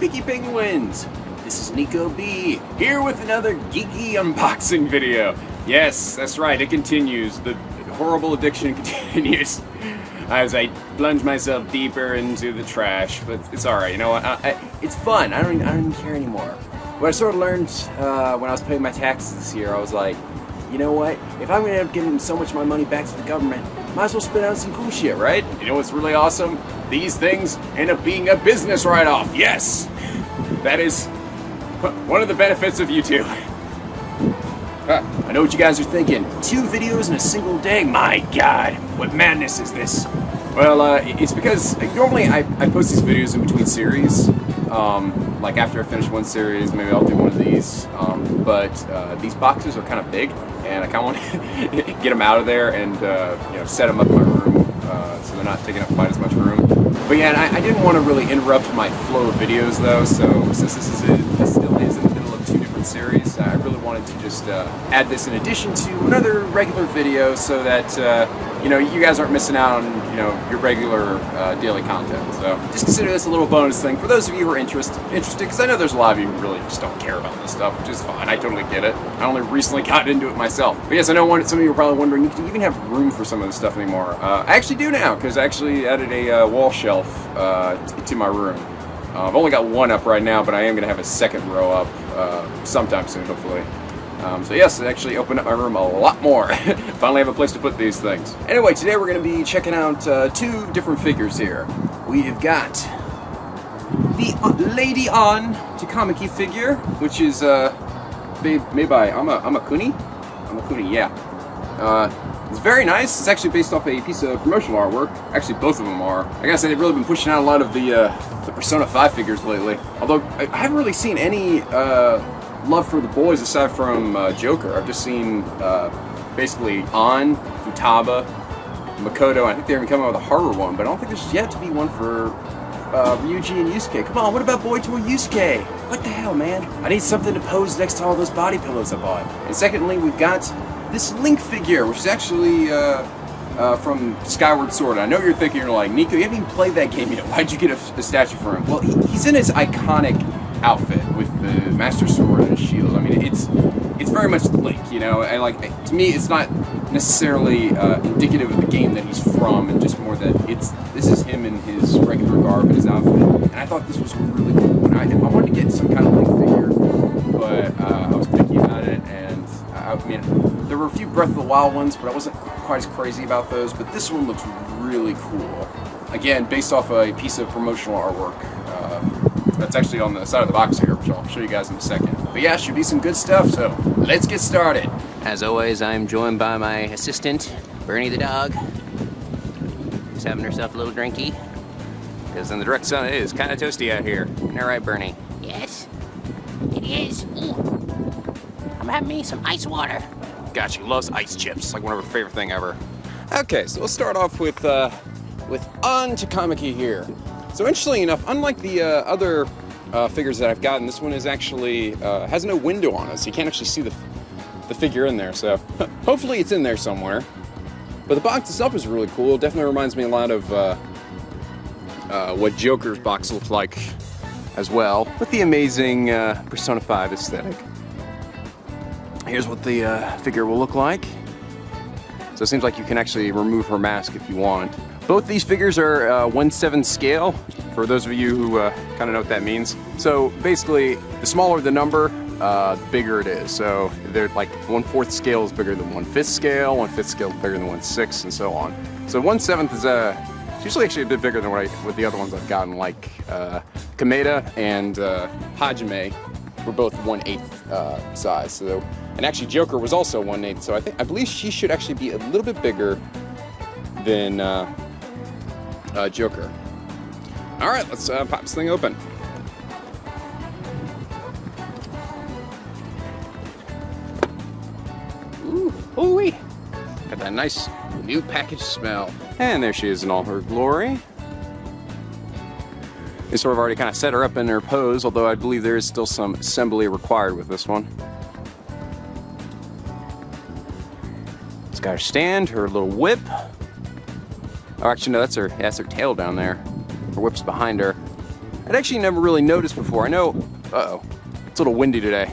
Peaky Penguins! This is NicoB, here with another geeky unboxing video. Yes, that's right, it continues. The horrible addiction continues as I plunge myself deeper into the trash, but it's alright, you know what? It's fun, I don't even care anymore. What I sort of learned when I was paying my taxes this year, I was like, you know what? If I'm gonna end up giving so much of my money back to the government, might as well spend it on some cool shit, right? You know what's really awesome? These things end up being a business write-off. Yes! That is one of the benefits of YouTube. I know what you guys are thinking. 2 videos in a single day? My God, what madness is this? Well, it's because normally I post these videos in between series. Like after I finish one series, maybe I'll do one of these. But these boxes are kind of big, and I kind of want to get them out of there and you know, set them up in my room so they're not taking up quite as much room. But yeah, I didn't want to really interrupt my flow of videos though. So since this still is in the middle of 2 different series, I really wanted to just add this in addition to another regular video so that you know, you guys aren't missing out on, you know, your regular daily content. So just consider this a little bonus thing for those of you who are interested, because I know there's a lot of you who really just don't care about this stuff, which is fine. I totally get it. I only recently got into it myself. But yes, I know some of you are probably wondering, do you even have room for some of this stuff anymore? I actually do now, because I actually added a wall shelf to my room. I've only got one up right now, but I am going to have a second row up sometime soon, hopefully. So yes, it actually opened up my room a lot more. Finally have a place to put these things. Anyway, today we're going to be checking out 2 different figures here. We've got the Lady Ann Takamaki figure, which is made by Amakuni. Amakuni, yeah. It's very nice. It's actually based off a piece of promotional artwork. Actually, both of them are. I gotta say, they've really been pushing out a lot of the Persona 5 figures lately. Although, I haven't really seen any love for the boys aside from Joker. I've just seen basically Ann, Futaba, Makoto. I think they're even coming out with a horror one, but I don't think there's yet to be one for Ryuji and Yusuke. Come on, what about Boy Toy Yusuke? What the hell, man? I need something to pose next to all those body pillows I bought. And secondly, we've got this Link figure, which is actually from Skyward Sword. I know you're thinking, you're like, Nico, you haven't even played that game yet. Why'd you get a statue for him? Well, he's in his iconic outfit with the Master Sword and shield. I mean, it's very much Link, you know, and like, to me, it's not necessarily indicative of the game that he's from, and just more that this is him in his regular garb and his outfit. And I thought this was really cool. And I wanted to get some kind of Link figure, but I was thinking about it, and I mean, there were a few Breath of the Wild ones, but I wasn't quite as crazy about those. But this one looks really cool. Again, based off a piece of promotional artwork. That's actually on the side of the box here, which I'll show you guys in a second. But yeah, should be some good stuff, so let's get started. As always, I'm joined by my assistant, Bernie the dog. She's having herself a little drinky, because in the direct sun it is kind of toasty out here. Isn't that right, Bernie? Yes, it is. I'm having me some ice water. God, she loves ice chips, like one of her favorite thing ever. Okay, so we'll start off with Ann Takamaki here. So interestingly enough, unlike the other figures that I've gotten, this one is actually has no window on it, so you can't actually see the figure in there. So hopefully it's in there somewhere. But the box itself is really cool. It definitely reminds me a lot of what Joker's box looks like as well, with the amazing Persona 5 aesthetic. Here's what the figure will look like. So it seems like you can actually remove her mask if you want. Both these figures are 1/7 scale, for those of you who kind of know what that means. So basically, the smaller the number, the bigger it is. So they're like 1/4 scale is bigger than 1/5 scale, 1/5 scale is bigger than 1/6, and so on. So 1/7 is it's usually actually a bit bigger than what the other ones I've gotten, like Kameda and Hajime were both 1/8 size. So, and actually Joker was also 1/8. So I believe she should actually be a little bit bigger than Joker. All right, let's pop this thing open. Ooh-wee. Got that nice new package smell. And there she is in all her glory. They sort of already kind of set her up in her pose, although I believe there is still some assembly required with this one. It's got her stand, her little whip. Oh, actually, no, that's her tail down there. Her whip's behind her. I'd actually never really noticed before. I know, uh-oh, it's a little windy today.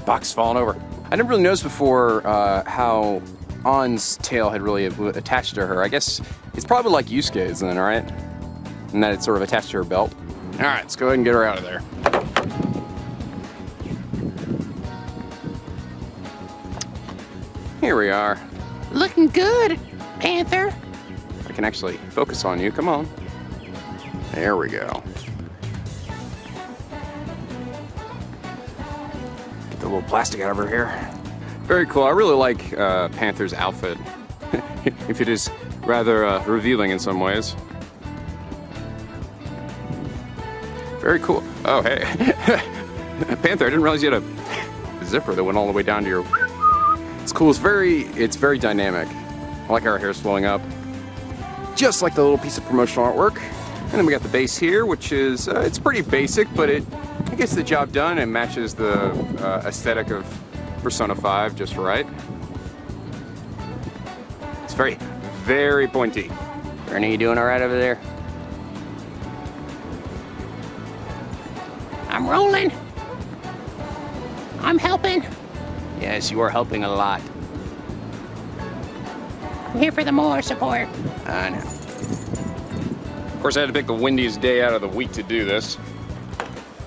Box is falling over. I never really noticed before how Ann's tail had really attached to her. I guess it's probably like Yusuke's then, right? And that it's sort of attached to her belt. All right, let's go ahead and get her out of there. Here we are. Looking good, Panther. I can actually focus on you, come on. There we go. Get the little plastic out of her hair. Very cool, I really like Panther's outfit. If it is rather revealing in some ways. Very cool. Oh, hey. Panther, I didn't realize you had a zipper that went all the way down to your... It's cool, it's very dynamic. I like how her hair's flowing up. Just like the little piece of promotional artwork. And then we got the base here, which is, it's pretty basic, but it gets the job done and matches the aesthetic of Persona 5 just right. It's very, very pointy. Bernie, you doing all right over there? I'm rolling. I'm helping. Yes, you are helping a lot. I'm here for the more support. I know. Of course, I had to pick the windiest day out of the week to do this.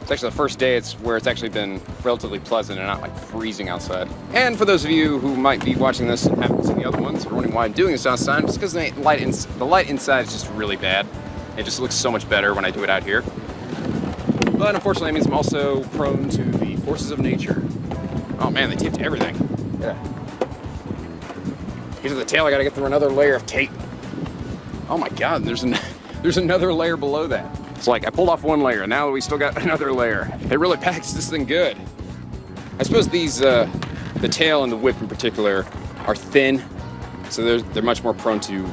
It's actually the first day where it's actually been relatively pleasant and not like freezing outside. And for those of you who might be watching this and haven't seen the other ones, or wondering why I'm doing this outside, it's because the light inside is just really bad. It just looks so much better when I do it out here. But unfortunately, it means I'm also prone to the forces of nature. Oh man, they taped everything. Yeah. Here's the tail, I gotta get through another layer of tape. Oh my god, there's another layer below that. It's like I pulled off one layer, now we still got another layer. It really packs this thing good. I suppose these, the tail and the whip in particular, are thin, so they're much more prone to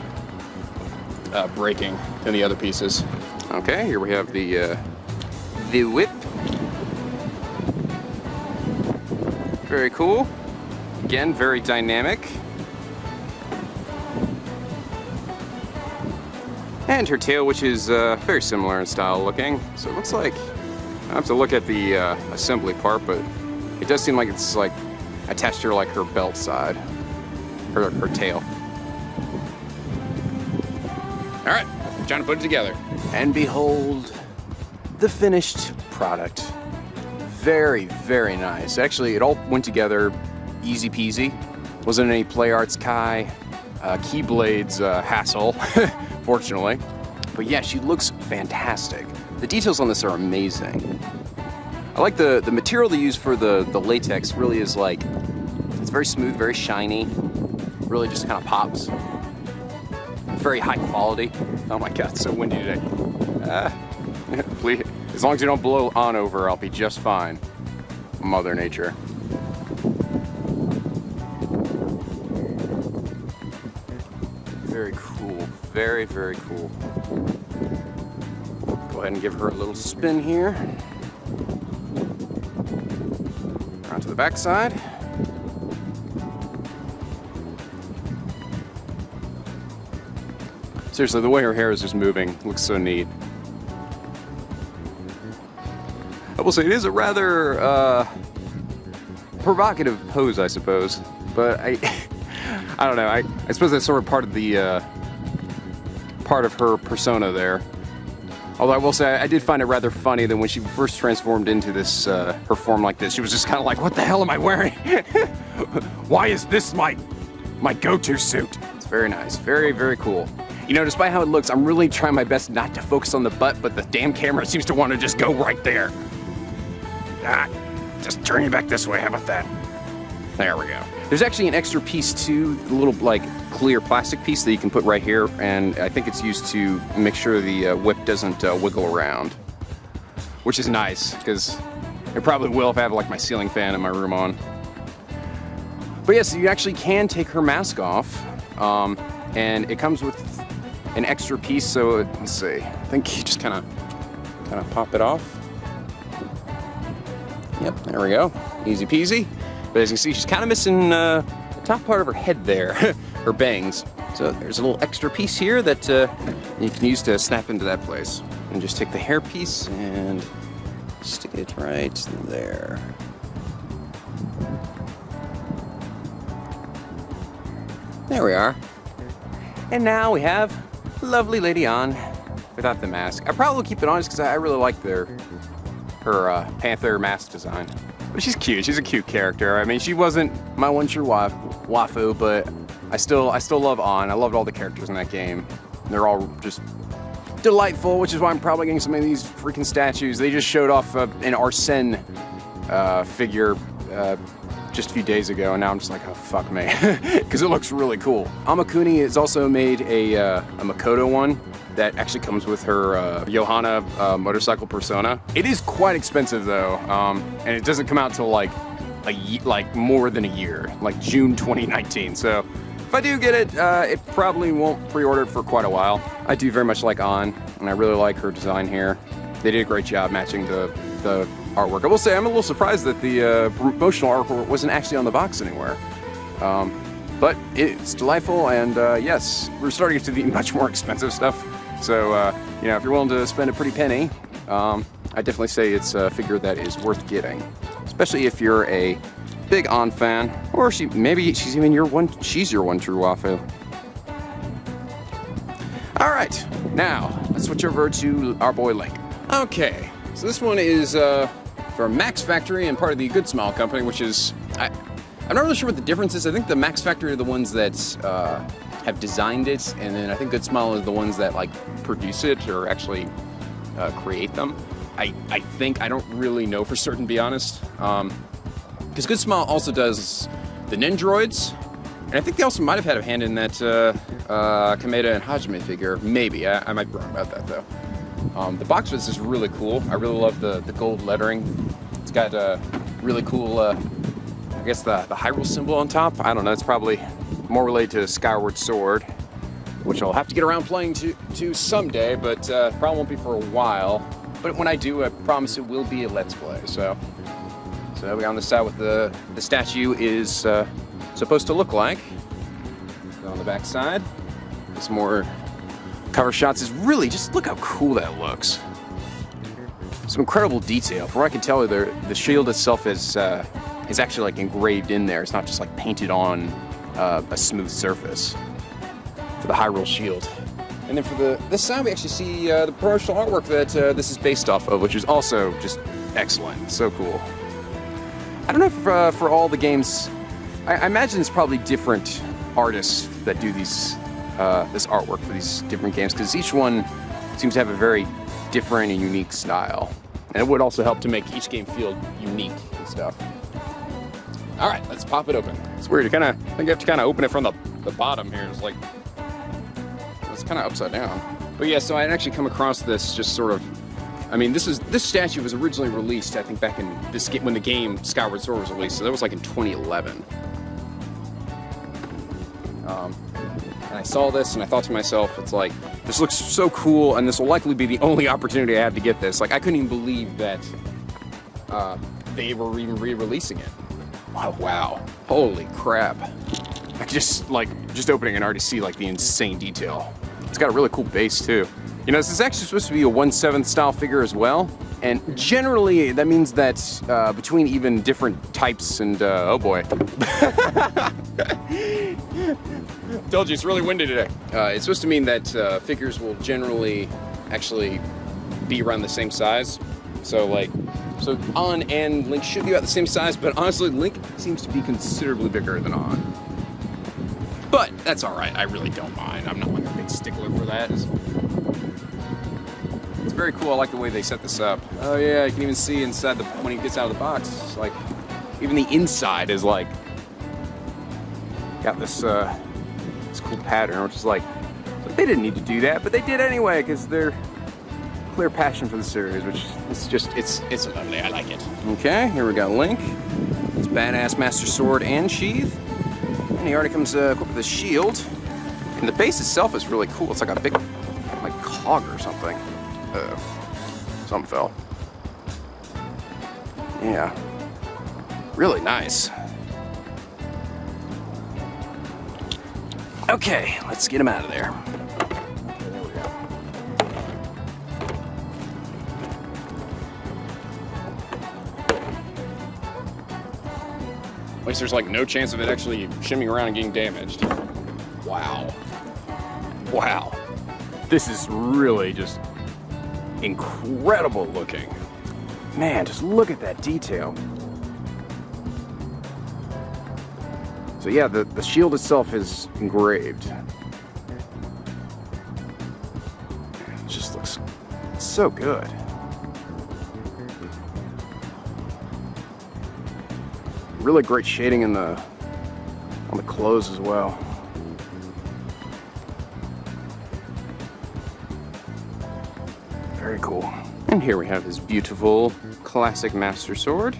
breaking than the other pieces. Okay, here we have the whip. Very cool. Again, very dynamic. And her tail, which is very similar in style looking. So it looks like, I have to look at the assembly part, but it does seem like it's like attached to her belt side, her tail. All right, trying to put it together. And behold, the finished product. Very, very nice. Actually, it all went together easy peasy. Wasn't any Play Arts Kai, Keyblades hassle, fortunately. But yeah, she looks fantastic. The details on this are amazing. I like the material they use for the latex really is like, it's very smooth, very shiny. Really just kind of pops. Very high quality. Oh my god, it's so windy today. Please, as long as you don't blow on over, I'll be just fine. Mother Nature. Very cool. Very, very cool. Go ahead and give her a little spin here. Around to the back side. Seriously, the way her hair is just moving looks so neat. I will say it is a rather provocative pose, I suppose. But I don't know. I suppose that's sort of part of the part of her persona there. Although I will say I did find it rather funny that when she first transformed into this her form like this, she was just kind of like, "What the hell am I wearing? Why is this my go-to suit?" It's very nice. Very, very cool. You know, despite how it looks, I'm really trying my best not to focus on the butt, but the damn camera seems to want to just go right there. Ah, just turn you back this way, how about that? There we go. There's actually an extra piece too, a little like clear plastic piece that you can put right here, and I think it's used to make sure the whip doesn't wiggle around, which is nice, because it probably will if I have like my ceiling fan in my room on. But yes, you actually can take her mask off, and it comes with an extra piece, so let's see. I think you just kind of pop it off. Yep, there we go. Easy peasy. But as you can see, she's kind of missing the top part of her head there, her bangs. So there's a little extra piece here that you can use to snap into that place. And just take the hairpiece and stick it right there. There we are. And now we have lovely Lady Ann without the mask. I probably will keep it on just because I really like her Panther mask design. But she's cute. She's a cute character. I mean, she wasn't my one true waifu, but I still love Ann. I loved all the characters in that game. They're all just delightful, which is why I'm probably getting some of these freaking statues. They just showed off an Arsene figure just a few days ago, and now I'm just like, oh fuck me, because it looks really cool. Amakuni has also made a Makoto one that actually comes with her Johanna motorcycle persona. It is quite expensive though, and it doesn't come out till like more than a year, like June 2019. So if I do get it, it probably won't pre-order it for quite a while. I do very much like Ann, and I really like her design here. They did a great job matching the artwork. I will say I'm a little surprised that the promotional artwork wasn't actually on the box anywhere. But it's delightful, and yes, we're starting to get to the much more expensive stuff. So, you know, if you're willing to spend a pretty penny, I definitely say it's a figure that is worth getting. Especially if you're a big Ann fan, or maybe she's even your one true waifu. All right, now let's switch over to our boy Link. Okay, so this one is from Max Factory and part of the Good Smile company, which is, I'm not really sure what the difference is. I think the Max Factory are the ones that have designed it, and then I think Good Smile is the ones that like produce it or actually create them. I think, I don't really know for certain, to be honest. Because Good Smile also does the Nendroids, and I think they also might have had a hand in that Kameda and Hajime figure. Maybe, I might be wrong about that though. The box of this is really cool. I really love the gold lettering. It's got a really cool, I guess the Hyrule symbol on top. I don't know, it's probably more related to Skyward Sword, which I'll have to get around playing to someday, but probably won't be for a while. But when I do, I promise it will be a Let's Play. So we on the side what the statue is supposed to look like. Go on the back side. Some more cover shots. Is really just look how cool that looks. Some incredible detail. From what I can tell, the shield itself is actually like engraved in there. It's not just like painted on a smooth surface for the Hyrule shield. And then for this side, we actually see the promotional artwork that this is based off of, which is also just excellent. So cool. I don't know if for all the games, I imagine it's probably different artists that do these this artwork for these different games, because each one seems to have a very different and unique style. And it would also help to make each game feel unique and stuff. All right, let's pop it open. It's weird. I think you have to kind of open it from the bottom here. It's like, it's kind of upside down. But yeah, so I had actually come across this just sort of, I mean, this statue was originally released, I think, back in this game when the game Skyward Sword was released. So that was like in 2011. And I saw this and I thought to myself, it's like, this looks so cool, and this will likely be the only opportunity I have to get this. Like, I couldn't even believe that they were even re-releasing it. Wow. Holy crap. I could just opening it and already see like the insane detail. It's got a really cool base too. You know, this is actually supposed to be a 1/7 style figure as well. And generally that means that between even different types and, oh boy. Told you, it's really windy today. It's supposed to mean that figures will generally actually be around the same size. So Ann and Link should be about the same size, but honestly, Link seems to be considerably bigger than Ann. But that's all right. I really don't mind. I'm not like a big stickler for that. It's very cool. I like the way they set this up. Oh yeah, you can even see inside when he gets out of the box. It's like even the inside is like got this cool pattern, which is like they didn't need to do that, but they did anyway because they're clear passion for the series, which is just it's lovely. I like it. Okay, here we got Link. It's badass Master Sword and sheath. And he already comes equipped with a shield. And the base itself is really cool. It's like a big, like, cog or something. Something fell. Yeah. Really nice. Okay, let's get him out of there. At least there's like no chance of it actually shimming around and getting damaged. Wow. Wow. This is really just incredible looking. Man, just look at that detail. So yeah, the shield itself is engraved. It just looks so good. Really great shading on the clothes as well. Very cool. And here we have his beautiful classic Master Sword.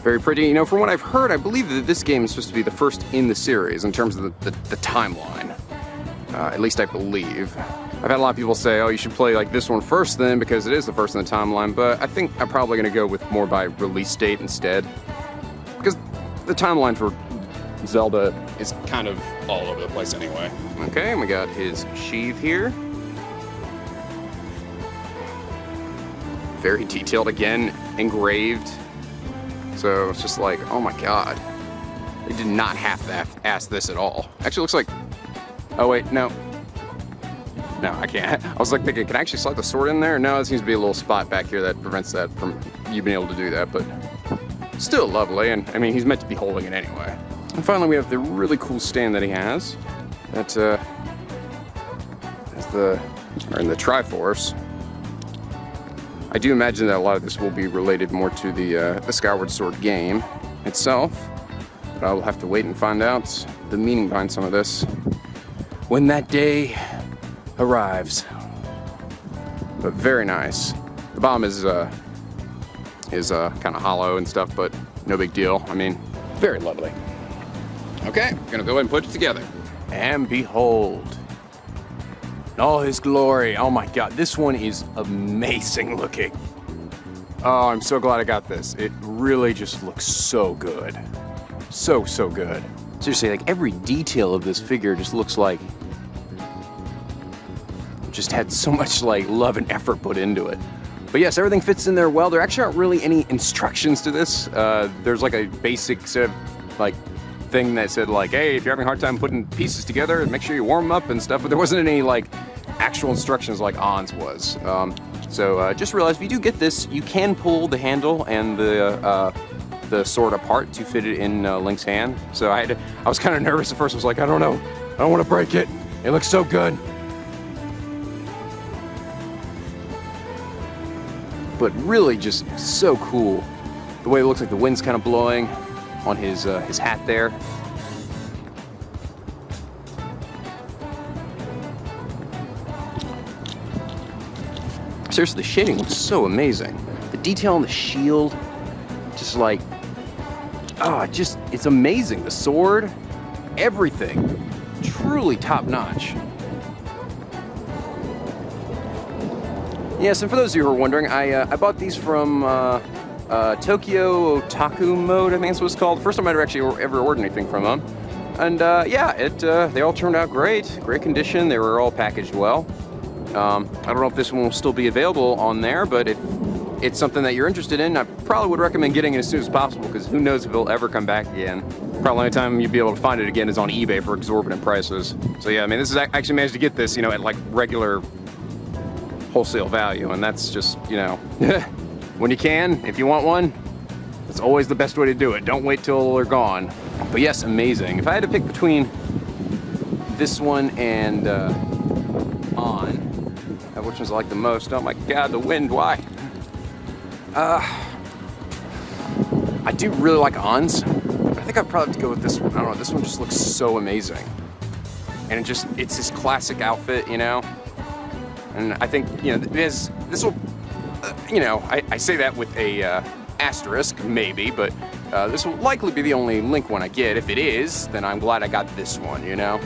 Very pretty. You know, from what I've heard, I believe that this game is supposed to be the first in the series in terms of the timeline. At least I believe. I've had a lot of people say, oh, you should play like this one first then because it is the first in the timeline, but I think I'm probably going to go with more by release date instead. Because the timeline for Zelda is kind of all over the place anyway. Okay, and we got his sheath here. Very detailed again, engraved. So it's just like, oh my god. They did not half-ass this at all. Actually looks like, oh wait, no. No, I can't. I was like thinking, can I actually slide the sword in there? No, it seems to be a little spot back here that prevents that from you being able to do that, but still lovely, and I mean, he's meant to be holding it anyway. And finally, we have the really cool stand that he has. That is in the Triforce. I do imagine that a lot of this will be related more to the Skyward Sword game itself, but I will have to wait and find out the meaning behind some of this when that day arrives. But very nice. The bottom is kind of hollow and stuff, but no big deal. I mean, very lovely. Okay, I'm gonna go ahead and put it together. And behold, in all his glory. Oh my god, this one is amazing looking. Oh, I'm so glad I got this. It really just looks so good. So good. Seriously, like every detail of this figure just looks like just had so much like love and effort put into it. But yes, everything fits in there well. There actually aren't really any instructions to this. There's like a basic sort of like thing that said like, hey, if you're having a hard time putting pieces together, make sure you warm them up and stuff. But there wasn't any like actual instructions like Ann's was. So just realize if you do get this, you can pull the handle and the sword apart to fit it in Link's hand. So I was kind of nervous at first. I was like, I don't know, I don't want to break it. It looks so good. But really just so cool. The way it looks like the wind's kind of blowing on his hat there. Seriously, the shading looks so amazing. The detail on the shield, just like, oh, it's amazing. The sword, everything, truly top notch. Yes, and for those of you who are wondering, I bought these from Tokyo Otaku Mode, I think that's what it's called. The first time I'd actually ever ordered anything from them. And yeah, they all turned out great. Great condition, they were all packaged well. I don't know if this one will still be available on there, but if it's something that you're interested in, I probably would recommend getting it as soon as possible, because who knows if it'll ever come back again. Probably the only time you'll be able to find it again is on eBay for exorbitant prices. So yeah, I mean, this is actually managed to get this, you know, at like regular wholesale value, and that's just, you know, when you can, if you want one, that's always the best way to do it. Don't wait till they're gone. But yes, amazing. If I had to pick between this one and On, which one's I like the most? Oh my god, the wind, why? I do really like On's. I think I'd probably have to go with this one. I don't know, this one just looks so amazing. And it's his classic outfit, you know? And I think, you know, this will, you know, I say that with a asterisk, maybe, but this will likely be the only Link one I get. If it is, then I'm glad I got this one, you know?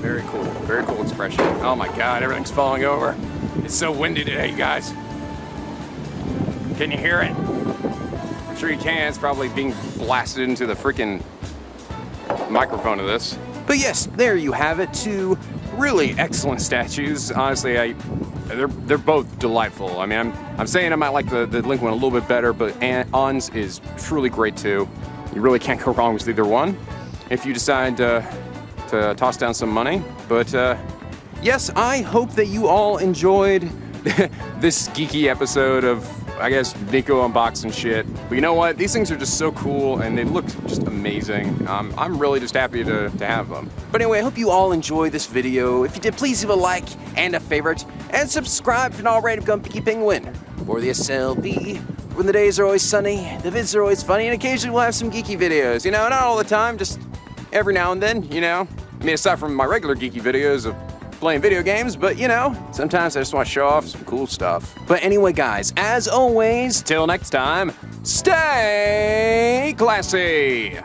Very cool expression. Oh my god, everything's falling over. It's so windy today, you guys. Can you hear it? I'm sure you can. It's probably being blasted into the freaking microphone of this. But yes, there you have it. Two really excellent statues. Honestly, they're both delightful. I mean, I'm saying I might like the Link one a little bit better, but Ann's is truly great too. You really can't go wrong with either one if you decide to toss down some money. But yes, I hope that you all enjoyed this geeky episode of, I guess, Nico unboxing shit. But you know what? These things are just so cool and they look just amazing. I'm really just happy to have them. But anyway, I hope you all enjoyed this video. If you did, please leave a like and a favorite and subscribe if you're not already to become Picky Penguin or the SLB. When the days are always sunny, the vids are always funny, and occasionally we'll have some geeky videos. You know, not all the time, just every now and then, you know. I mean, aside from my regular geeky videos of playing video games, but you know, sometimes I just want to show off some cool stuff. But anyway, guys, as always, till next time, stay classy!